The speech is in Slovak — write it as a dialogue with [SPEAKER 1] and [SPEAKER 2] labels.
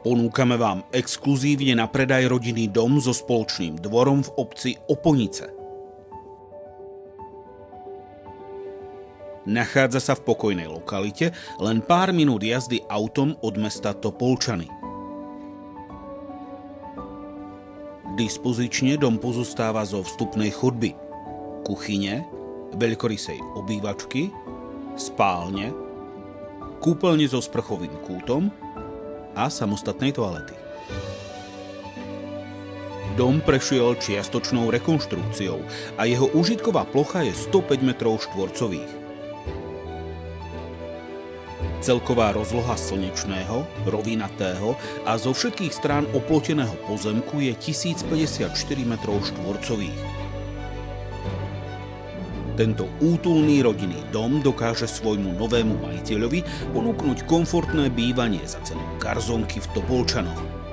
[SPEAKER 1] Ponúkame vám exkluzívne na predaj rodinný dom so spoločným dvorom v obci Oponice. Nachádza sa v pokojnej lokalite, len pár minút jazdy autom od mesta Topolčany. Dispozične dom pozostáva zo vstupnej chodby, kuchyne, veľkorysej obývačky, spálne, kúpeľne so sprchovým kútom a samostatnej toalety. Dom prešiel čiastočnou rekonštrukciou a jeho užitková plocha je 105 m2. Celková rozloha slnečného, rovinatého a zo všetkých strán oploteného pozemku je 1054 m2. Tento útulný rodinný dom dokáže svojmu novému majiteľovi ponúknuť komfortné bývanie za cenu garzónky v Topolčanoch.